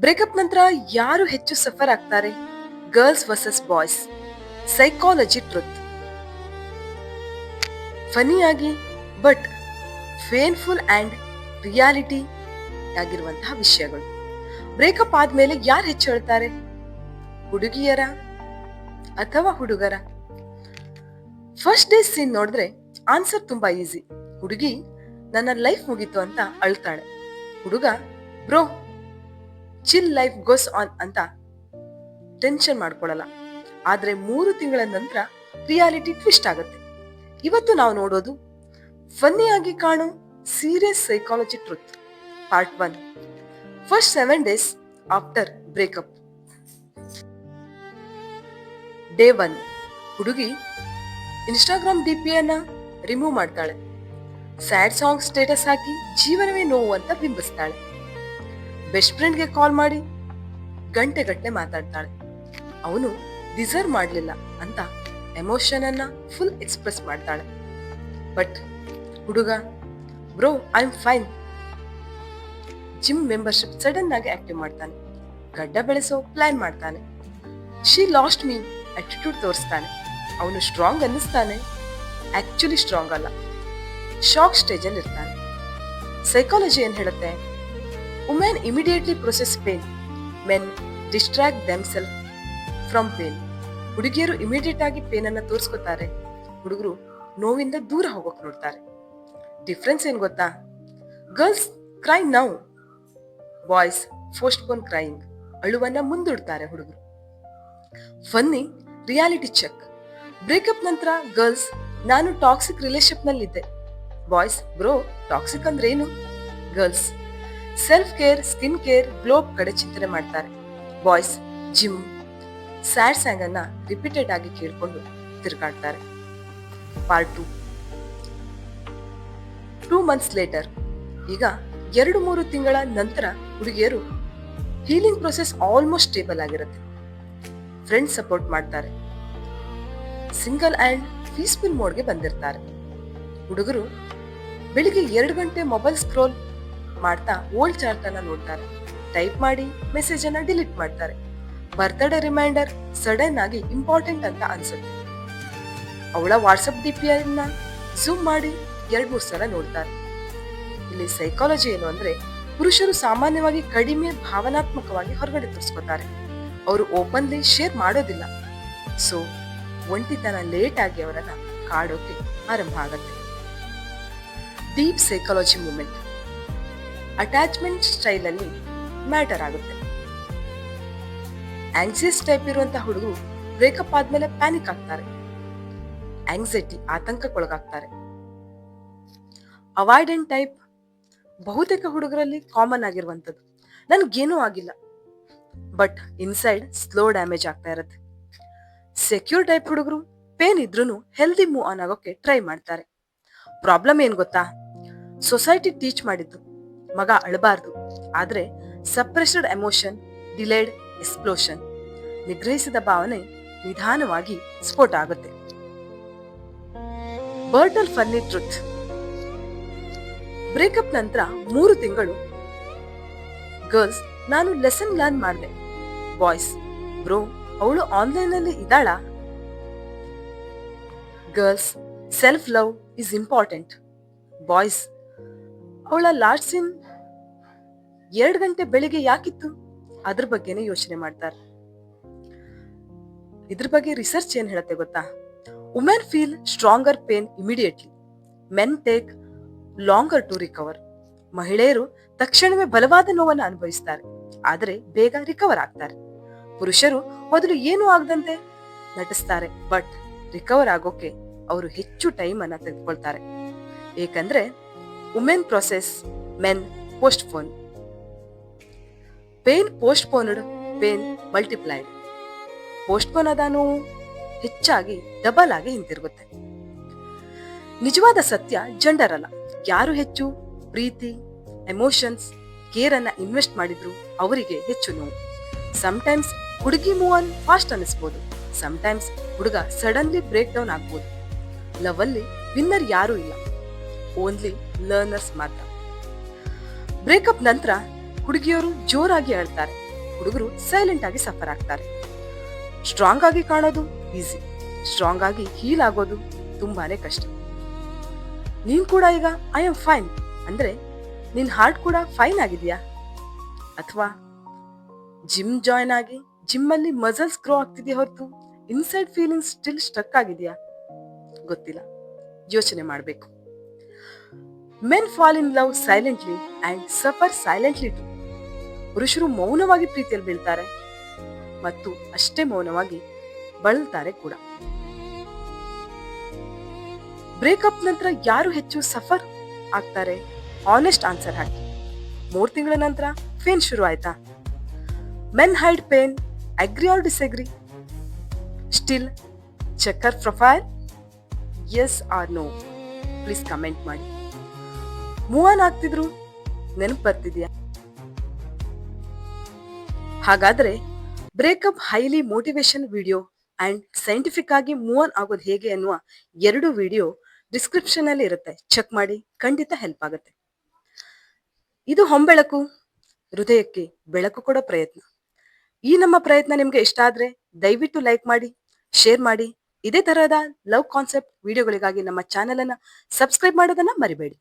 Breakup ನಂತರ ಯಾರು ಹೆಚ್ಚು ಸಫರ್ ಆಗ್ತಾರೆ? Girls versus boys, psychology truth. ಫನಿಯಾಗಿ ಬಟ್ ಪೇನ್ಫುಲ್ ಅಂಡ್ ರಿಯಾಲಿಟಿ ಆಗಿರುವಂತಹ ವಿಷಯಗಳು. ಬ್ರೇಕಪ್ ಆದ್ಮೇಲೆ ಯಾರು ಹೆಚ್ಚು ಹೇಳ್ತಾರೆ? ಹುಡುಗಿಯರ ಅಥವಾ ಹುಡುಗರ? ಫಸ್ಟ್ ಡೇ ಸೀನ್ ನೋಡಿದ್ರೆ ಆನ್ಸರ್ ತುಂಬಾ ಈಸಿ. ಹುಡುಗಿ ನನ್ನ ಲೈಫ್ ಮುಗೀತು ಅಂತ ಅಳ್ತಾಳೆ. ಹುಡುಗ bro chill life goes on ಅಂತ ಟೆನ್ಷನ್ ಮಾಡ್ಕೊಳಲ್ಲ. ಆದ್ರೆ 3 ತಿಂಗಳ ನಂತರ ರಿಯಾಲಿಟಿ ಟ್ವಿಸ್ಟ್ ಆಗುತ್ತೆ. ಇವತ್ತು ನಾವು ನೋಡೋದು ಫನ್ನಿಯಾಗಿ ಕಾಣೋ serious psychology truth part 1. First 7 days after breakup. Day 1. ಹುಡುಗಿ ಇನ್ಸ್ಟಾಗ್ರಾಮ್ ಡಿಪಿಯನ್ನ ರಿಮೂವ್ ಮಾಡ್ತಾಳೆ. ಸ್ಯಾಡ್ ಸಾಂಗ್ ಸ್ಟೇಟಸ್ ಹಾಕಿ ಜೀವನವೇ ನೋವು ಅಂತ ಬಿಂಬಿಸ್ತಾಳೆ. ಬೆಸ್ಟ್ ಫ್ರೆಂಡ್ಗೆ ಕಾಲ್ ಮಾಡಿ ಗಂಟೆಗಟ್ಟಲೆ ಮಾತಾಡ್ತಾಳೆ. ಅವನು ಡಿಸರ್ವ್ ಮಾಡ್ಲಿಲ್ಲ ಅಂತ ಎಮೋಷನ್ ಅನ್ನ ಫುಲ್ ಎಕ್ಸ್ಪ್ರೆಸ್ ಮಾಡ್ತಾಳೆ. ಬಟ್ ಹುಡುಗ bro I am fine. Gym membership sudden ಆಗಿ ಆಕ್ಟಿವ್ ಮಾಡ್ತಾನೆ. ಗಡ್ಡ ಬೆಳೆಸೋ ಪ್ಲಾನ್ ಮಾಡ್ತಾನೆ. ಶಿ ಲಾಸ್ಟ್ ಮೀ ಅಟಿಟ್ಯೂಡ್ ತೋರಿಸ್ತಾನೆ. ಅವನು ಸ್ಟ್ರಾಂಗ್ ಅನ್ನಿಸ್ತಾನೆ, ಆಕ್ಚುಲಿ ಸ್ಟ್ರಾಂಗ್ ಅಲ್ಲ. ಶಾಕ್ ಸ್ಟೇಜ್ ಅಲ್ಲಿ ಇರ್ತಾನೆ. ಸೈಕಾಲಜಿ ಏನ್ ಹೇಳುತ್ತೆ? Women immediately process pain, men distract themself from pain. ಹುಡುಗಿಯರು ಇಮಿಡಿಯೇಟ್ ಆಗಿ ಪೇನ್ ಅನ್ನ ತೋರಿಸ್ಕೊತಾರೆ, ಹುಡುಗರು ನೋವಿಂದ ದೂರ ಹೋಗೋಕ್ ನೋಡ್ತಾರೆ. ಡಿಫ್ರೆನ್ಸ್ ಏನ್ ಗೊತ್ತಾ? Girls cry now, boys postpone crying. ಅಳುವನ್ನ ಮುಂದೂಡ್ತಾರೆ ಹುಡುಗರು. Funny reality check. ಬ್ರೇಕಪ್ ನಂತರ ಗರ್ಲ್ಸ್ ನಾನು ಟಾಕ್ಸಿಕ್ ರಿಲೇಶನ್ಶಿಪ್ ನಲ್ಲಿದ್ದೆ. ಬಾಯ್ಸ್ ಬ್ರೋ ಟಾಕ್ಸಿಕ್ ಅಂದ್ರೆ ಏನು? Girls self care, skin care, glow ಕಡೆ ಚಿಂತನೆ ಮಾಡ್ತಾರೆ. ಬಾಯ್ಸ್ ಜಿಮ್, ಸ್ಯಾಡ್ ಸಾಂಗ್ ಅನ್ನ ರಿಪೀಟೆಡ್ ಆಗಿ ಕೇಳ್ಕೊಂಡು ತಿರುಗಾಡ್ತಾರೆ. ಪಾರ್ಟ್ 2. 2 months litre. ಈಗ 2-3 ತಿಂಗಳ ನಂತರ ಹುಡುಗಿಯರು ಹೀಲಿಂಗ್ ಪ್ರೊಸೆಸ್ ಆಲ್ಮೋಸ್ಟ್ ಸ್ಟೇಬಲ್ ಆಗಿರುತ್ತೆ. ಫ್ರೆಂಡ್ಸ್ ಸಪೋರ್ಟ್ ಮಾಡ್ತಾರೆ. ಸಿಂಗಲ್ ಅಂಡ್ ಪೀಸ್ಫುಲ್ ಮೋಡ್ಗೆ ಬಂದಿರ್ತಾರೆ. ಹುಡುಗರು ಬೆಳಿಗ್ಗೆ 2 ಗಂಟೆ ಮೊಬೈಲ್ ಸ್ಕ್ರೋಲ್ ಮಾಡ್ತಾ ಓಲ್ಡ್ ಚಾರ್ಟ್ ಅನ್ನ ನೋಡ್ತಾರೆ. ಟೈಪ್ ಮಾಡಿ ಮೆಸೇಜ್ ಅನ್ನ ಡಿಲೀಟ್ ಮಾಡ್ತಾರೆ. ಬರ್ತ್ಡೇ ರಿಮೈಂಡರ್ ಸಡನ್ ಆಗಿ ಇಂಪಾರ್ಟೆಂಟ್ ಅಂತ ಅನ್ಸುತ್ತೆ. ಅವಳ ವಾಟ್ಸಪ್ ಡಿಪಿಯನ್ನ ಝೂಮ್ ಮಾಡಿ 2-3 ಸಲ ನೋಡ್ತಾರೆ. ಇಲ್ಲಿ ಸೈಕಾಲಜಿ ಏನು ಅಂದ್ರೆ, ಪುರುಷರು ಸಾಮಾನ್ಯವಾಗಿ ಕಡಿಮೆ ಭಾವನಾತ್ಮಕವಾಗಿ ಹೊರಗಡೆ ತೋರಿಸ್ಕೊತಾರೆ. ಅವರು ಓಪನ್ಲಿ ಶೇರ್ ಮಾಡೋದಿಲ್ಲ. ಸೊ ಒಂಟಿತನ ಲೇಟ್ ಆಗಿ ಅವರನ್ನ ಕಾಡೋಕೆ ಆರಂಭ ಆಗುತ್ತೆ. Deep psychology moment. Attachment style ಅಲ್ಲಿ ಮ್ಯಾಟರ್ ಆಗುತ್ತೆ. ಆಂಕ್ಸಿಯಸ್ ಟೈಪ್ ಇರುವಂತಹ ಹುಡುಗರು ಬ್ರೇಕಪ್ ಆದ್ಮೇಲೆ ಪ್ಯಾನಿಕ್ ಆಗ್ತಾರೆ. ಆಂಗ್ಸೈಟಿ, ಆತಂಕಕ್ಕೊಳಗಾಗ್ತಾರೆ. ಅವಾಯ್ಡೆಂಟ್ ಟೈಪ್ ಬಹುತೇಕ ಹುಡುಗರಲ್ಲಿ ಕಾಮನ್ ಆಗಿರುವಂತದ್ದು. ನನ್ಗೇನೂ ಆಗಿಲ್ಲ, ಬಟ್ ಇನ್ಸೈಡ್ ಸ್ಲೋ ಡ್ಯಾಮೇಜ್ ಆಗ್ತಾ ಇರುತ್ತೆ. ಸೆಕ್ಯೂರ್ ಟೈಪ್ ಹುಡುಗರು ಪೇನ್ ಇದ್ರೂ ಹೆಲ್ದಿ ಮೂವ್ ಆನ್ ಆಗೋಕೆ ಟ್ರೈ ಮಾಡ್ತಾರೆ. ಪ್ರಾಬ್ಲಮ್ ಏನ್ ಗೊತ್ತಾ? ಸೊಸೈಟಿ ಟೀಚ್ ಮಾಡಿದ್ದು ಮಗ ಅಳಬಾರ್ದು, ಆದ್ರೆ ಸಪ್ರೆಸ್ಡ್ ಎಮೋಷನ್, ಡಿಲೇಡ್ ಎಕ್ಸ್ಪ್ಲೋಷನ್. ನಿಗ್ರಹಿಸಿದ ಭಾವನೆ ನಿಧಾನವಾಗಿ ಸ್ಫೋಟ ಆಗುತ್ತೆ. ಬರ್ಟಲ್ ಫನ್ನಿ ಟ್ರುತ್. ಬ್ರೇಕಪ್ ನಂತರ 3 ತಿಂಗಳು. ಗರ್ಲ್ಸ್ ನಾನು ಲೆಸನ್ ಲರ್ನ್ ಮಾಡಿದೆ. ಬಾಯ್ಸ್ ಬ್ರೋ ಅವಳು ಆನ್ಲೈನ್ ಅಲ್ಲಿ ಇದ್ದಾಳ. Girls self love is important. Boys ಅವಳ ಲಾಸ್ಟ್ ಸೀನ್ 2 ಗಂಟೆ ಬೆಳಿಗ್ಗೆ ಯಾಕಿತ್ತು, ಅದ್ರ ಬಗ್ಗೆನೇ ಯೋಚನೆ ಮಾಡ್ತಾರೆ. ಇದ್ರ ಬಗ್ಗೆ ರಿಸರ್ಚ್ ಏನ್ ಹೇಳುತ್ತೆ ಗೊತ್ತಾ? Women feel stronger pain immediately, men take longer to recover. ಮಹಿಳೆಯರು ತಕ್ಷಣವೇ ಬಲವಾದ ನೋವನ್ನು ಅನುಭವಿಸ್ತಾರೆ, ಆದರೆ ಬೇಗ ರಿಕವರ್ ಆಗ್ತಾರೆ. ಪುರುಷರು ಮೊದಲು ಏನೂ ಆಗದಂತೆ ನಟಿಸ್ತಾರೆ, ಬಟ್ ರಿಕವರ್ ಆಗೋಕೆ ಅವರು ಹೆಚ್ಚು ಟೈಮ್ ಅನ್ನ ತೆಗೆದುಕೊಳ್ತಾರೆ. ಏಕೆಂದ್ರೆ women process, men postpone. Pain postponed, pain multiplied. Postpone ಆದ ನೋವು ಹೆಚ್ಚಾಗಿ ಡಬಲ್ ಆಗಿ ಹಿಂತಿರುಗುತ್ತೆ. ನಿಜವಾದ ಸತ್ಯ ಜೆಂಡರ್ ಅಲ್ಲ. ಯಾರು ಹೆಚ್ಚು ಪ್ರೀತಿ, ಎಮೋಷನ್ಸ್, ಕೇರ್ ಅನ್ನ ಇನ್ವೆಸ್ಟ್ ಮಾಡಿದ್ರು ಅವರಿಗೆ ಹೆಚ್ಚು ನೋವು. ಸಮ್ಟೈಮ್ಸ್ ಹುಡುಗಿ ಮೂವ್ ಆನ್ ಫಾಸ್ಟ್ ಅನಿಸ್ಬೋದು, ಸಮ್ಟೈಮ್ಸ್ ಹುಡುಗ ಸಡನ್ಲಿ ಬ್ರೇಕ್ ಡೌನ್ ಆಗ್ಬೋದು. ಲವ್ ಅಲ್ಲಿ ವಿನ್ನರ್ ಯಾರೂ ಇಲ್ಲ, ಓನ್ಲಿ ಲರ್ನರ್ಸ್ ಮಾತ್ರ. ಬ್ರೇಕಪ್ ನಂತರ ಹುಡುಗಿಯರು ಜೋರಾಗಿ ಅಳ್ತಾರೆ, ಹುಡುಗರು ಸೈಲೆಂಟ್ ಆಗಿ ಸಫರ್ ಆಗ್ತಾರೆ. ಸ್ಟ್ರಾಂಗ್ ಆಗಿ ಕಾಣೋದು ಈಸಿ, ಸ್ಟ್ರಾಂಗ್ ಆಗಿ ಹೀಲ್ ಆಗೋದು ತುಂಬಾನೇ ಕಷ್ಟ. ನೀನ್ ಕೂಡ ಈಗ ಐ ಆಮ್ ಫೈನ್ ಅಂದ್ರೆ ನಿನ್ ಹಾರ್ಟ್ ಕೂಡ ಫೈನ್ ಆಗಿದ್ಯಾ? ಅಥವಾ ಜಿಮ್ ಜಾಯ್ನ್ ಆಗಿ ಜಿಮ್ ಅಲ್ಲಿ ಮಸಲ್ಸ್ ಗ್ರೋ ಆಗ್ತಿದ್ಯಾ ಹೊರತು ಇನ್ಸೈಡ್ ಫೀಲಿಂಗ್ಸ್ ಸ್ಟಿಲ್ ಸ್ಟಕ್ ಆಗಿದ್ಯಾ? ಗೊತ್ತಿಲ್ಲ, ಯೋಚನೆ ಮಾಡಬೇಕು. Men fall in love silently and suffer silently too. ಪುರುಷರು ಮೌನವಾಗಿ ಪ್ರೀತಿಯಲ್ಲಿ ಬೀಳ್ತಾರೆ ಮತ್ತು ಅಷ್ಟೇ ಮೌನವಾಗಿ ಬಳಲ್ತಾರೆ ಕೂಡ. ಬ್ರೇಕಪ್ ನಂತರ ಯಾರು ಹೆಚ್ಚು ಸಫರ್ ಆಗ್ತಾರೆ? ಆನೆಸ್ಟ್ ಆನ್ಸರ್ ಹಾಕಿ. 3 ತಿಂಗಳ ನಂತರ ಪೇನ್ ಶುರು ಆಯ್ತಾ? Men hide pain, agree or disagree? Still checker profile? Yes or no? Please comment ಮಾಡಿ. ಮೂವ್ ಆನ್ ಆಗ್ತಿದ್ರು ನೆನಪು ಬರ್ತಿದ್ಯಾ? ಹಾಗಾದ್ರೆ breakup highly motivation video and scientific ಆಗಿ ಮೂವ್ ಆನ್ ಆಗೋದು ಹೇಗೆ ಅನ್ನುವ 2 ವಿಡಿಯೋ ಡಿಸ್ಕ್ರಿಪ್ಷನ್ ಅಲ್ಲಿ ಇರುತ್ತೆ, ಚೆಕ್ ಮಾಡಿ, ಖಂಡಿತ ಹೆಲ್ಪ್ ಆಗುತ್ತೆ. ಇದು ಹೊಂಬೆಳಕು, ಹೃದಯಕ್ಕೆ ಬೆಳಕು ಕೊಡೋ ಪ್ರಯತ್ನ. ಈ ನಮ್ಮ ಪ್ರಯತ್ನ ನಿಮ್ಗೆ ಇಷ್ಟ ಆದ್ರೆ ದಯವಿಟ್ಟು ಲೈಕ್ ಮಾಡಿ, ಶೇರ್ ಮಾಡಿ. ಇದೇ ತರಹದ ಲವ್ ಕಾನ್ಸೆಪ್ಟ್ ವಿಡಿಯೋಗಳಿಗಾಗಿ ನಮ್ಮ ಚಾನೆಲ್ ಅನ್ನ ಸಬ್ಸ್ಕ್ರೈಬ್ ಮಾಡೋದನ್ನ ಮರಿಬೇಡಿ.